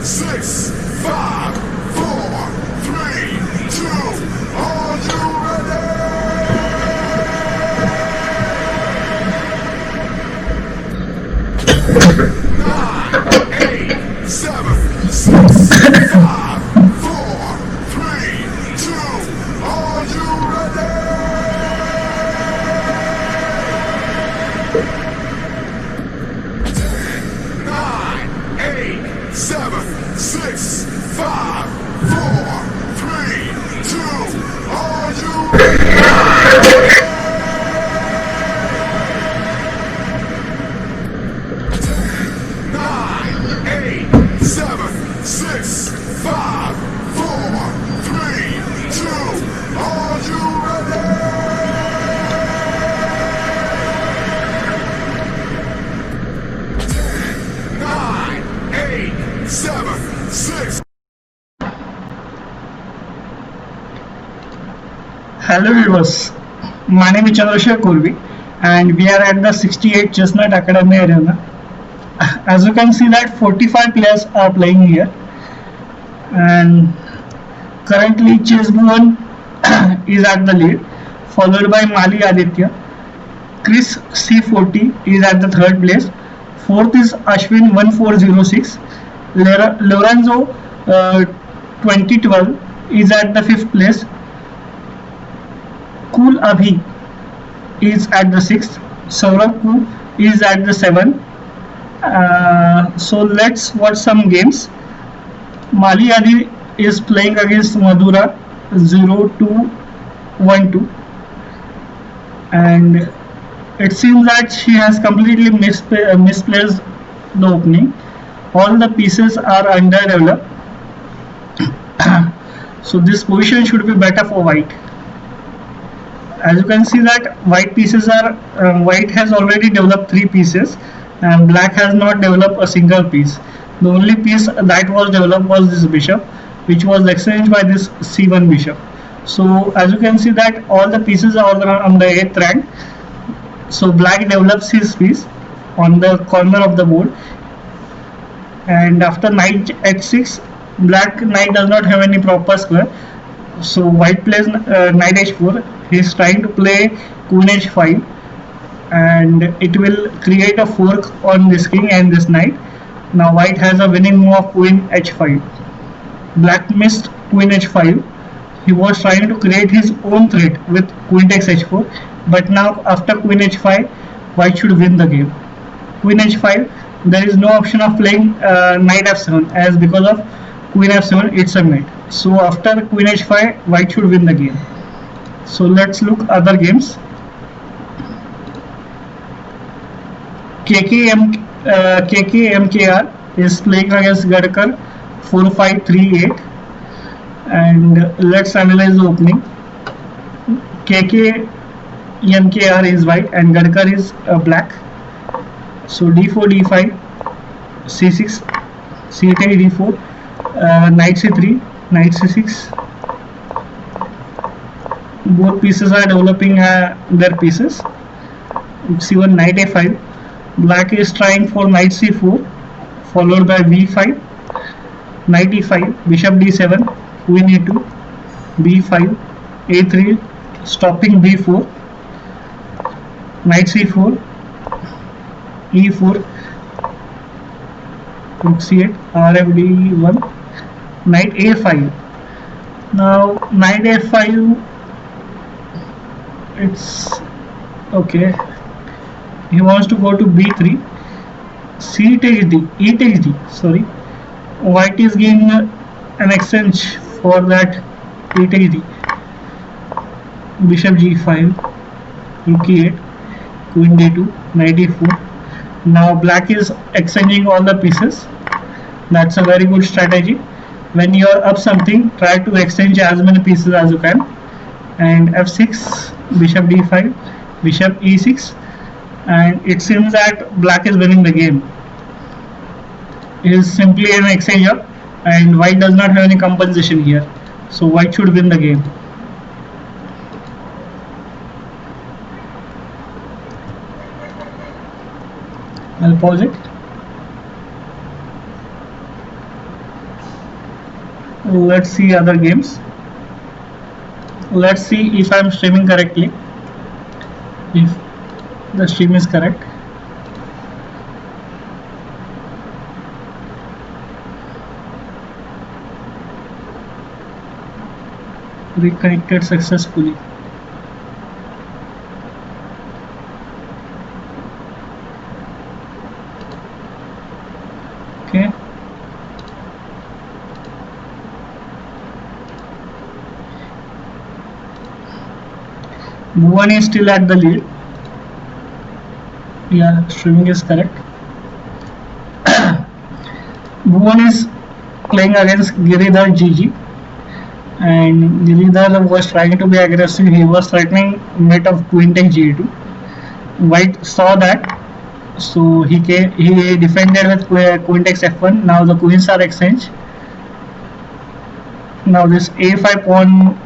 6, 5, 4, 3, 2. Are you ready? 9, 8, 7, 6, 5, 4, 3, 2. Are you ready? 9, 8, 7, 6, 5, 4, 3, 2. Are you ready? 9, 8, 7, 6, 5, 4, 3, 2. Are you ready? 9, 8, 7, 6. Hello viewers, my name is Chandrasekhar Kurvi and we are at the 68 Chestnut Academy Arena. As you can see that 45 players are playing here and currently Chase Bhuvan is at the lead, followed by Mali Aditya. Chris C40 is at the third place. Fourth is Ashwin 1406. Lorenzo 2012 is at the fifth place. Cool Abhi is at the sixth. Saurabh Ku is at the seventh. So let's watch some games. Mali Adi is playing against Madura 0212 and it seems that she has completely misplaced the opening. All the pieces are underdeveloped. So this position should be better for white. As you can see that white pieces are white has already developed 3 pieces and black has not developed a single piece. The only piece that was developed was this bishop, which was exchanged by this c1 bishop. So as you can see that all the pieces are on the 8th rank. So black develops his piece on the corner of the board, and after knight h6, black knight does not have any proper square. So white plays knight h4. He is trying to play queen h5 and it will create a fork on this king and this knight. Now white has a winning move of queen h5. Black missed queen h5. He was trying to create his own threat with queen takes h4, but now after queen h5, white should win the game. Queen h5, there is no option of playing knight f7, as because of queen f7 it's a mate. So after queen h5, white should win the game. So let's look other games. KKMKR is playing against Gadkar 4538 and let's analyze the opening. KKMKR is white and Gadkar is black. So d4 d5 c6 c8 d4 knight c3 knight c6. Both pieces are developing their pieces. c1 knight a5. Black is trying for knight c4 followed by b5, knight e5, bishop d7, queen a2, b5, a3, stopping b4, knight c4, e4, rook c8, rf d1, knight a5. Now knight a5, it's okay. He wants to go to b3, c takes d, e takes d. Sorry, white is giving an exchange for that e takes d. Bishop g5, rook e8, queen d2, knight e4. Now black is exchanging all the pieces. That's a very good strategy. When you are up something, try to exchange as many pieces as you can. And f6, bishop d5, bishop e6, and it seems that black is winning the game. It is simply an exchanger and white does not have any compensation here. So white should win the game. I'll pause it. Let's see other games. Let's see if I'm streaming correctly. If the stream is correct. Reconnected successfully. Okay. Bhuvan is still at the lead. Yeah, streaming is correct. Bhuvan is playing against Giridhar GG, and Giridhar was trying to be aggressive. He was threatening mate of queen take G2. White saw that, so he defended with queen takes F1. Now the queens are exchanged. Now this A5 pawn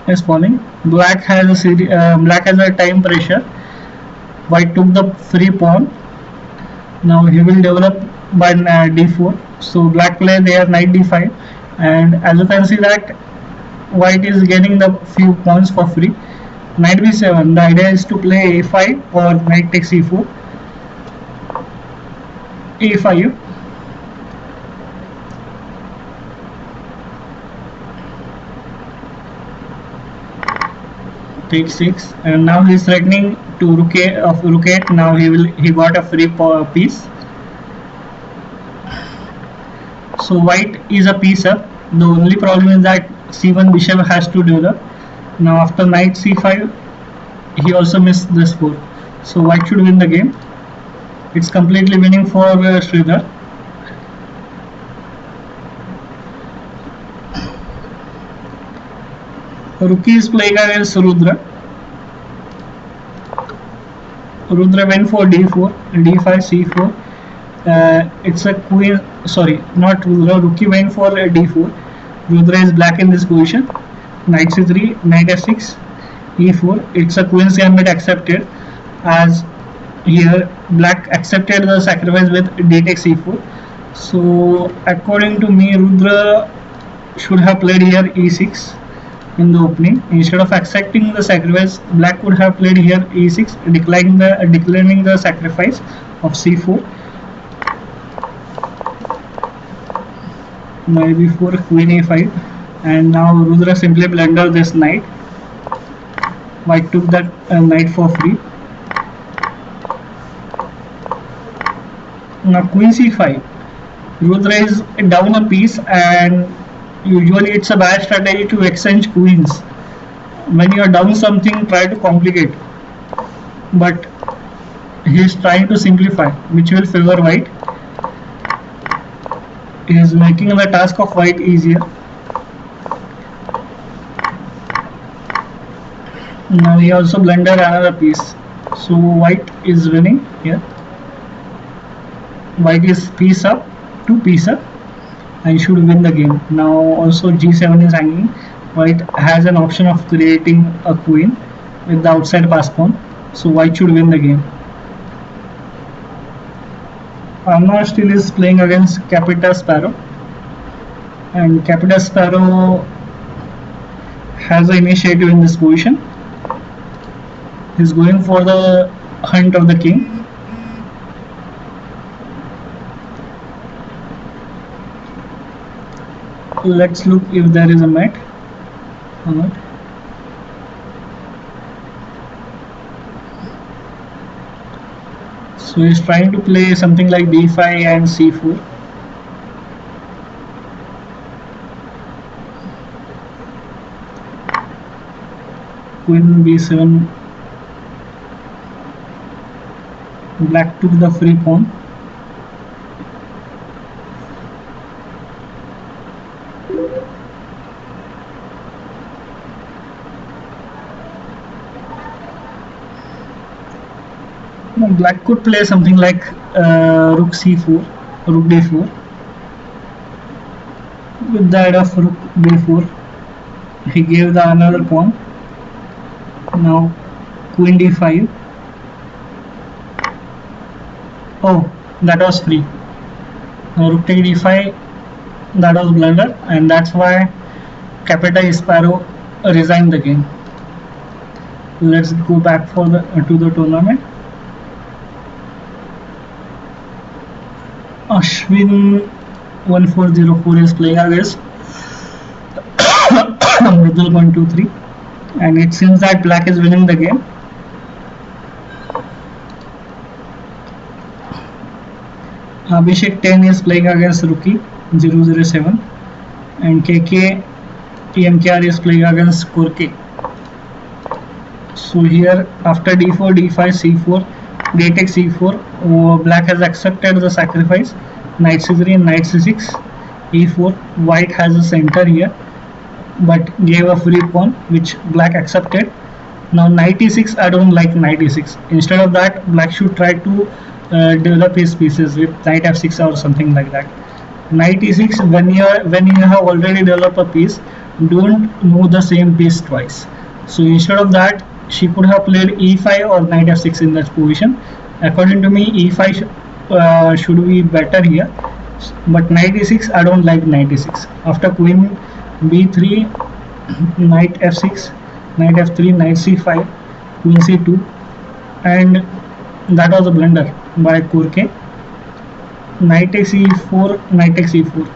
is falling. Black has a time pressure. White took the free pawn. Now he will develop by d4. So black play there knight d5, and as you can see that white is getting the few pawns for free. Knight b7. The idea is to play a5 or knight takes e4. a5. Take 6, and now he is threatening to rook 8. Now he got a free piece. So white is a piece up. The only problem is that c1 bishop has to develop. Now after knight c5, he also missed this 4. So white should win the game. It's completely winning for Sridhar. Rookie is playing against Rudra. Rudra went for d4, d5, c4. It's a queen. Sorry, not Rudra. Rookie went for d4. Rudra is black in this position. Knight c3, knight f6, e4. It's a queen's gambit accepted, as here black accepted the sacrifice with d takes e4. So according to me, Rudra should have played here e6 in the opening. Instead of accepting the sacrifice, black would have played here e6, declining the sacrifice of c4. Knight b4, queen a5, and now Rudra simply blundered this knight. White took that knight for free. Now queen c5. Rudra is down a piece, and usually it's a bad strategy to exchange queens. When you are down something, try to complicate. But he is trying to simplify, which will favor white. He is making the task of white easier. Now he also blundered another piece. So white is winning here. White is piece up, 2 piece up, and should win the game. Now also g7 is hanging. White has an option of creating a queen with the outside pass pawn. So white should win the game. Amna still is playing against Capita Sparrow, and Capita Sparrow has the initiative in this position. He's going for the hunt of the king. Let's look if there is a mat or not. So he's trying to play something like d5 and c4. Queen b7. Black took the free pawn. Black could play something like rook c4, rook d4. With the idea of rook d4, he gave the another pawn. Now queen d5. Oh, that was free. Now rook take d5, That was blunder, and that's why Capeta Sparrow resigned the game. Let's go back for the to the tournament. Ashwin 1404 is playing against Mridul 123, and it seems that black is winning the game. Abhishek 10 is playing against Rookie 007, and KK TMKR is playing against Korke. So here after d4, d5, c4, d takes c4, black has accepted the sacrifice, knight c3 and knight c6, e4, white has a center here but gave a free pawn which black accepted. Now knight e6, I don't like knight e6. Instead of that, black should try to develop his pieces with knight f6 or something like that. Knight e6, when you have already developed a piece, don't move the same piece twice. So instead of that, she could have played e5 or knight f6 in that position. According to me, e5 should be better here, but knight e6, I don't like knight e6. After queen b3, knight f6, knight f3, knight c5, queen c2, and that was a blunder by Korke. Knight takes e4, knight takes e4,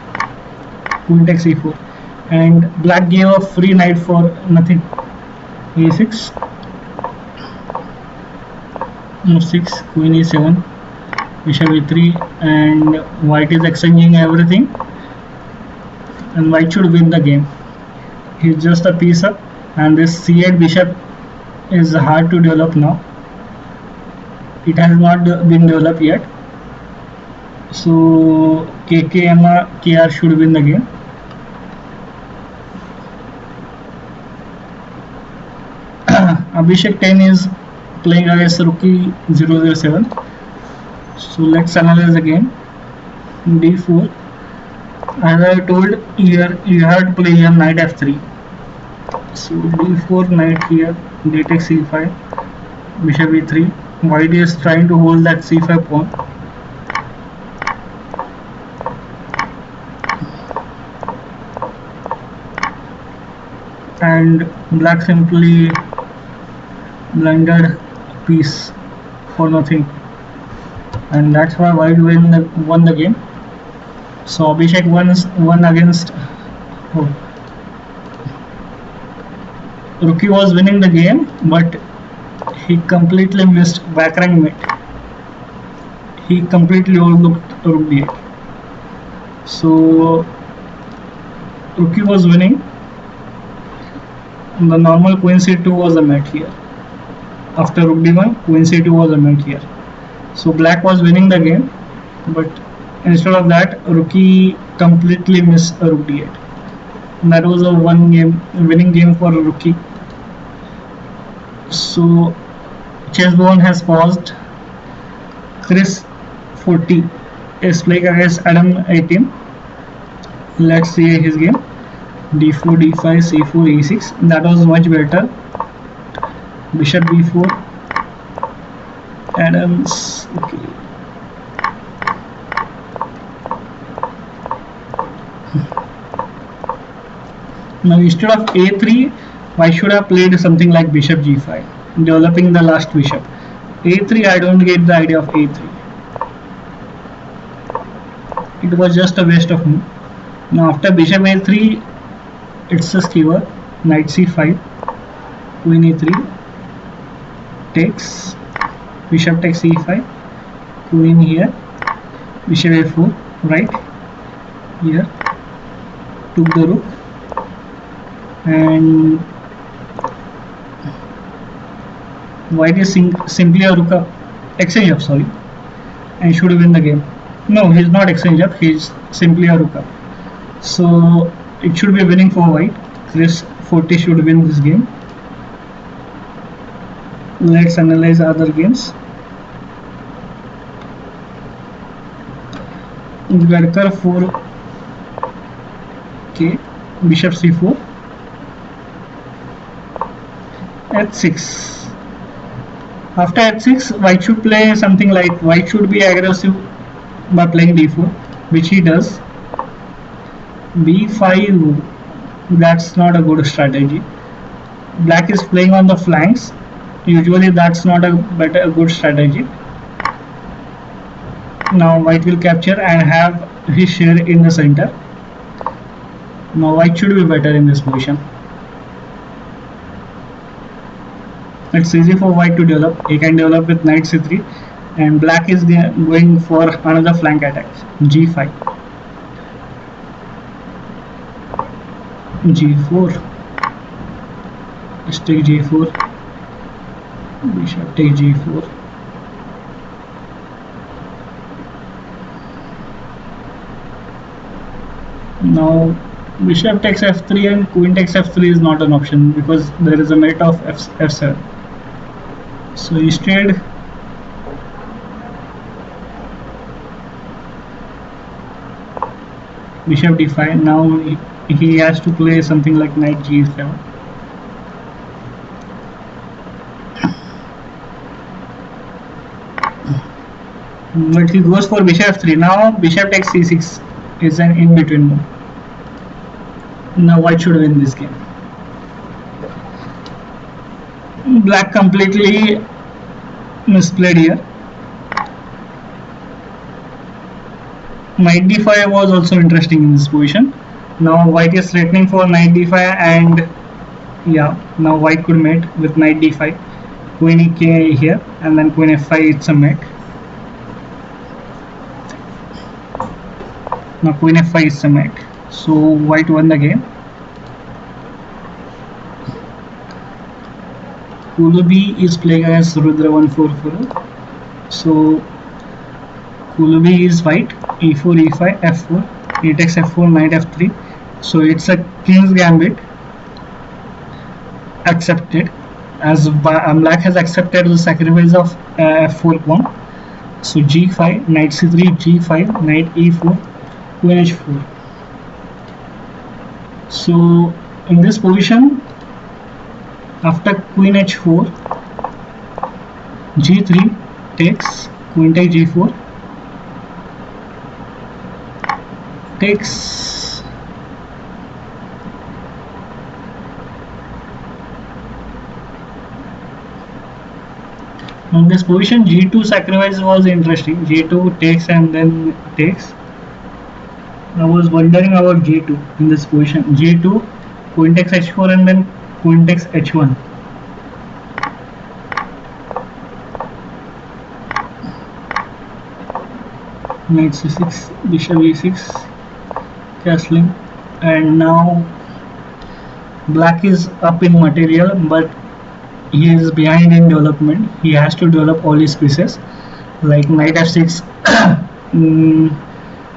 queen takes e4, and black gave a free knight for nothing. e6, e6, queen e7, bishop e3, and white is exchanging everything, and white should win the game. He's just a piece up, and this c8 bishop is hard to develop now. It has not been developed yet. So KR should win the game. Abhishek 10 is playing against Rookie 007. So let's analyze the game. d4. As I told here, you have to play here knight f3. So d4, knight here, d takes c5, bishop e3. White is trying to hold that c5 pawn. And black simply blundered piece for nothing, and that's why white won the game. So Abhishek won against Rookie was winning the game, but he completely missed back rank mate. He completely overlooked rook d8. So Rookie was winning. The normal queen c2 was a mate here. After rook d1, queen c2 was a mate here. So black was winning the game, but instead of that, Rookie completely missed a rook d8. And that was a winning game for Rookie. So chessbone has paused. Chris 40 is playing against Adam 18. Let's see his game. d4, d5, c4, e6. That was much better. Bishop b4. Adams. Okay. Now instead of a3, why should I have played something like bishop g5, developing the last bishop. a3, I don't get the idea of a3. It was just a waste of move. Now after bishop a3, it's a skewer. Knight c5, queen e3, takes, bishop takes e5, queen here, bishop a4, right here, took the rook, and white is simply a rook up, exchange up, sorry, and should win the game. No, he's not exchange up, he's simply a rook up. So it should be winning for white. Chris 40 should win this game. Let's analyze other games. Gadkar 4K, bishop c4, h6. After h6, white should play something like, white should be aggressive by playing d4, which he does. b5, that's not a good strategy. Black is playing on the flanks. Usually that's not a good strategy. Now white will capture and have his share in the center. Now white should be better in this position. It's easy for white to develop. He can develop with knight c3, and black is going for another flank attack. g5, g4. Let's take g4. Bishop take g4. Now bishop takes f3 and queen takes f3 is not an option because there is a mate of f7. So instead bishop d5. Now he has to play something like knight g7. But he goes for bishop f3. Now bishop takes c6 is an in-between move. Now white should win this game. Black completely misplayed here. Knight d5 was also interesting in this position. Now white is threatening for knight d5, and yeah, now white could mate with knight d5. Queen ek here, and then queen f5, it's a mate. Now queen f5 is a mate. So white won the game. Kulubi is playing against Rudra 144. So Kulubi is white. e4, e5, f4. He takes f4, knight f3. So it's a king's gambit. Accepted, as black has accepted the sacrifice of f4 pawn. So g5, knight c3, g5, knight e4, queen h4. So in this position, after queen h4, g3 takes, queen take g4, takes. In this position, g2 sacrifice was interesting. g2 takes and then takes. I was wondering about g2 in this position. g2, queen takes h4, and then queen takes h1. Knight c6, bishop e6, castling, and now black is up in material, but he is behind in development. He has to develop all his pieces, like knight f6,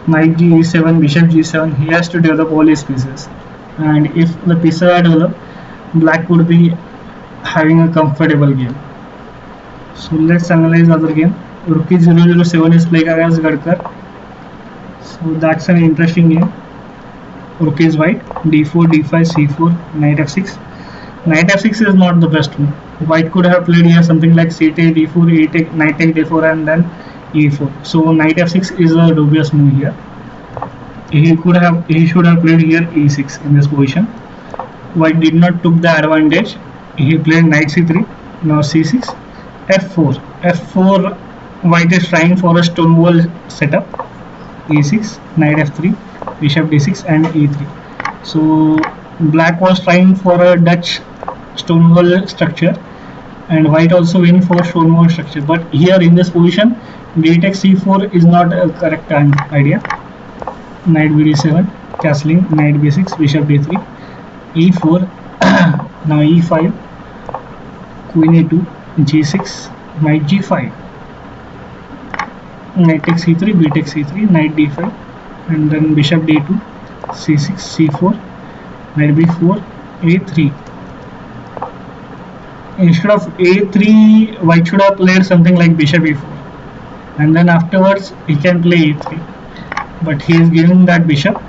knight g7, bishop g7. He has to develop all his pieces, and if the pieces are developed, black would be having a comfortable game. So let's analyze other game. Rook e007 is playing against Gadkar. So that's an interesting game. Rook is white, d4, d5, c4, knight f6. Knight f6 is not the best move. White could have played here something like c take d4, e take, knight take d4, and then e4. So knight f6 is a dubious move here. He should have played here e6 in this position. White did not took the advantage. He played knight c3. Now c6, f4. f4. White is trying for a stone wall setup. e6, knight f3, bishop d6, and e3. So black was trying for a Dutch stone wall structure, and white also went for stone wall structure. But here in this position, d takes c4 is not a correct idea. Knight bd7, castling, knight b6, bishop d3, e4. Now e5, queen a2, g6, knight g5, knight takes c3, b takes c3, knight d5, and then bishop d2, c6, c4, knight b4, a3. Instead of a3, white should have played something like bishop e4, and then afterwards he can play e3. But he is giving that bishop.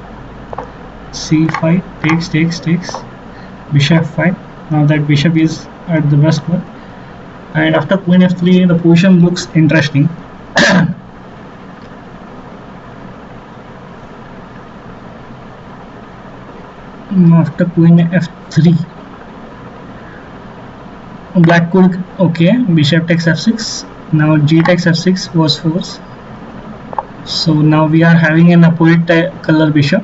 c5, takes, bishop f5. Now that bishop is at the best one, and after queen f3, the position looks interesting. After queen f3, black could, okay, bishop takes f6. Now g takes f6 was force. So now we are having an opposite color bishop.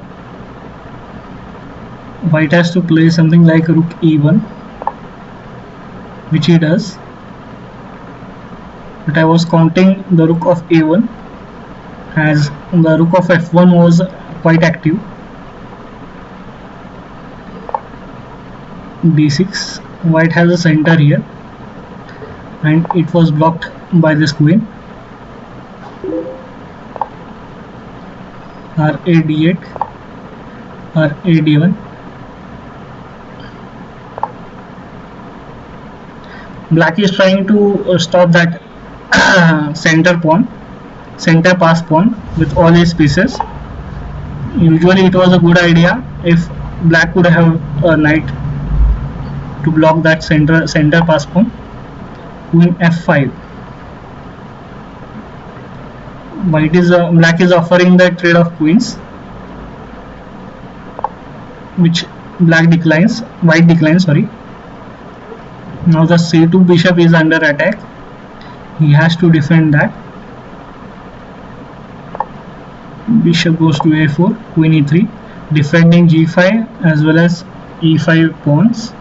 White has to play something like rook e1, which he does. But I was counting the rook of a1 as the rook of f1 was quite active. d6, white has a center here and it was blocked by this queen. Ra d8, Ra d1. Black is trying to stop that center pass pawn with all his pieces. Usually it was a good idea if black could have a knight to block that center pass pawn. Queen f5. Black is offering the trade of queens, which white declines, sorry. Now the c2 bishop is under attack. He has to defend that. Bishop goes to a4, queen e3, defending g5 as well as e5 pawns.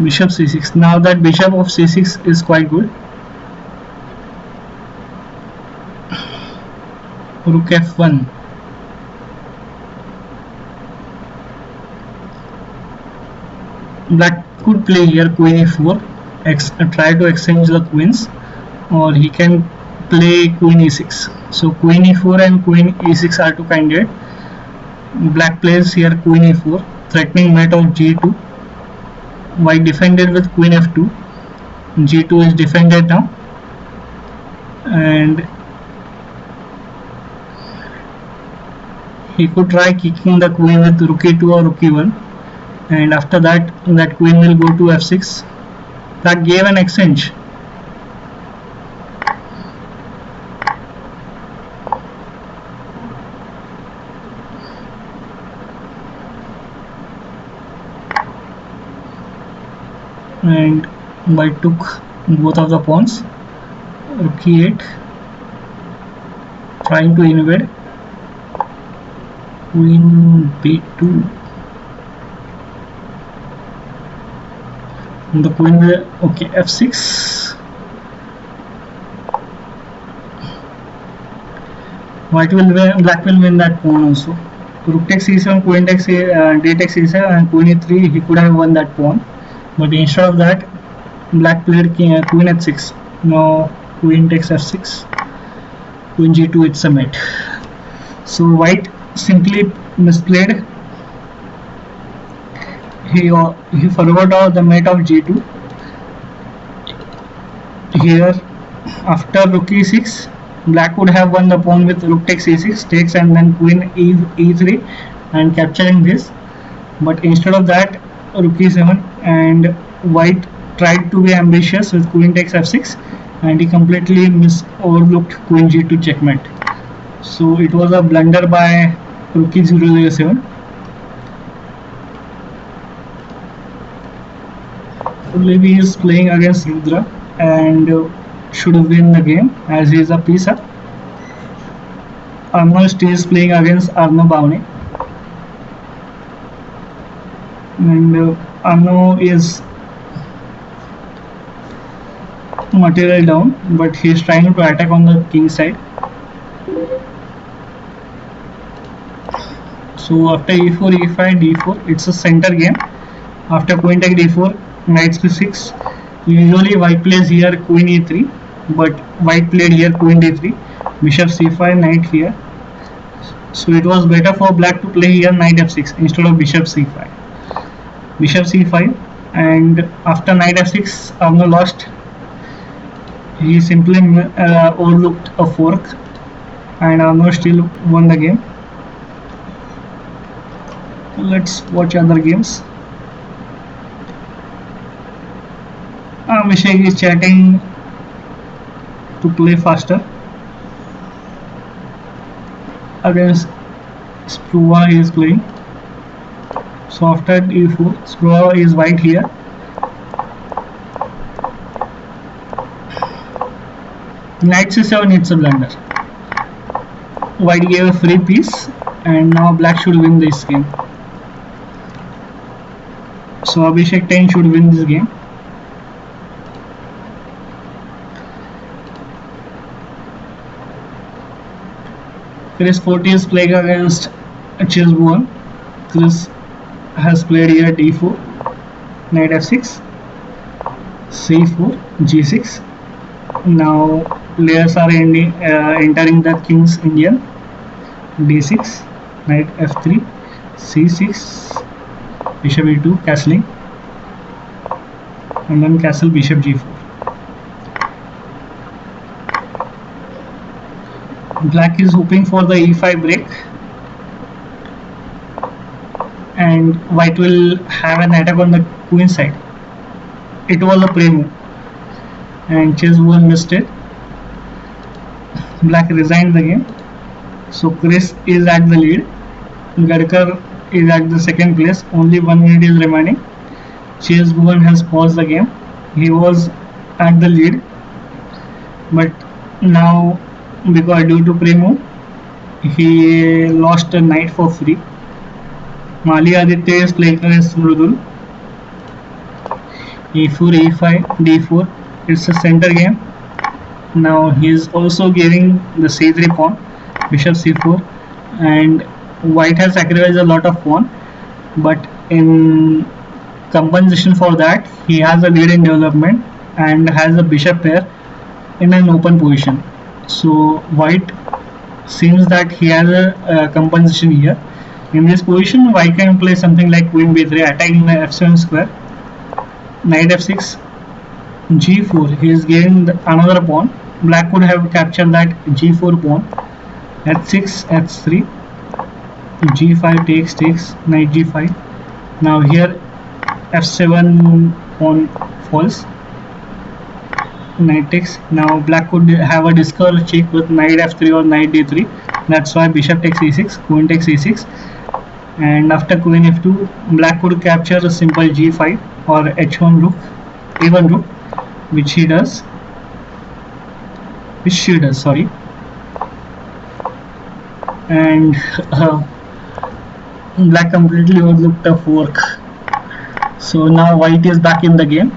Bishop c6. Now that bishop of c6 is quite good. Rook f1. Black could play here queen e4, try to exchange the queens, or he can play queen e6. So queen e4 and queen e6 are two candidates. Black plays here queen e4, threatening mate of g2. White defended with queen f2. g2 is defended now, and he could try kicking the queen with rook e2 or rook e1, and after that queen will go to f6. That gave an exchange. And white took both of the pawns. Rook e8, trying to invade. Queen b2. And the queen will, okay, f6. White will win, black will win that pawn also. Rook takes e7, queen takes d takes e7, and queen e3. He could have won that pawn. But instead of that, black played queen h6. Now queen takes f6, queen g2, it's a mate. So white simply misplayed. He forgot the mate of g2. Here, after rook e6, black would have won the pawn with rook takes e6, takes, and then queen e3 and capturing this. But instead of that, rook e7, and white tried to be ambitious with queen takes f6, and he completely overlooked queen g2 checkmate. So it was a blunder by rook e007. Levi is playing against Rudra and should win the game as he is a piece up. Arno is playing against Arno Bhavne, and Arno is material down, but he is trying to attack on the king side. So after e4, e5, d4, it's a center game. After queen take d4, knight c6. Usually white plays here queen e3, but white played here queen d3, bishop c5, knight here. So it was better for black to play here knight f6 instead of bishop c5. Bishop c5, and after knight f6, Arno lost. He simply overlooked a fork, and Arno still won the game. Let's watch other games. Abhishek is chatting to play faster. against Spruva he is playing. So after d4, Spruva is white here. Knight c7 hits a blunder. White gave a free piece, and now black should win this game. So Abhishek 10 should win this game. Chris 40 is playing against Chess Bhuvan. Chris has played here d4, knight f6, c4, g6. Now players are entering the king's Indian. d6, knight f3, c6, bishop e2, castling, and then castle bishop g4. Black is hoping for the e5 break, and white will have an attack on the queen side. It was a play move, and Chess Bhuvan missed it. Black resigned the game. So Chris is at the lead. Gadkar is at the second place. Only 1 minute is remaining. Chess Bhuvan has paused the game. He was at the lead, but now because due to play move, he lost a knight for free. Mali Aditya is playing against Mrudul. e4, e5, d4. It's a center game. Now he is also giving the c3 pawn, bishop c4, and white has sacrificed a lot of pawn, but in compensation for that, he has a lead in development and has a bishop pair in an open position. So white seems that he has a compensation here. In this position, white can play something like queen b3, attacking the f7 square, knight f6, g4. He is gaining another pawn. Black could have captured that g4 pawn. h6, h3, g5 takes, knight g5. Now here f7 pawn falls, knight takes. Now black could have a discover check with knight f3 or knight d3. That's why bishop takes e6, queen takes e6, and after queen f2, black could capture a simple g5 or h1 rook, a1 rook, which she does. Sorry. And black completely overlooked a fork. So now white is back in the game.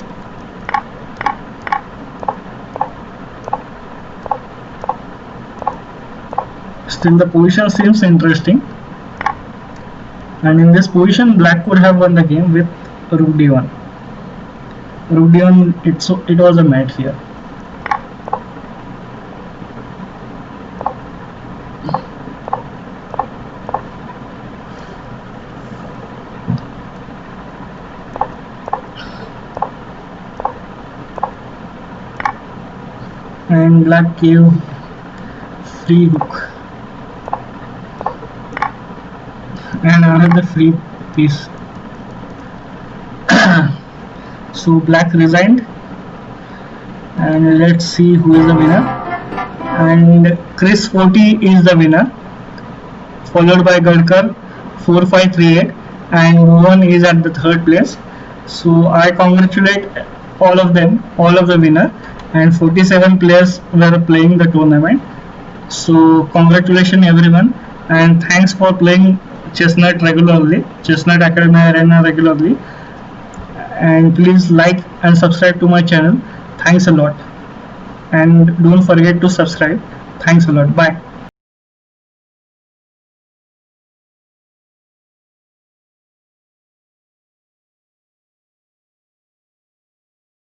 Still the position seems interesting, and in this position black could have won the game with rook d1. Rook d1, it was a mat here. And black gave free rook and another free piece. So black resigned, and let's see who is the winner. And Chris 40 is the winner, followed by Gadkar 4538, and Bhuvan is at the third place. So I congratulate all of them, all of the winner, and 47 players were playing the tournament. So congratulations everyone, and thanks for playing Chessnut regularly, Chessnut Academy Arena regularly, and please like and subscribe to my channel. Thanks a lot, and don't forget to subscribe. Thanks a lot. Bye.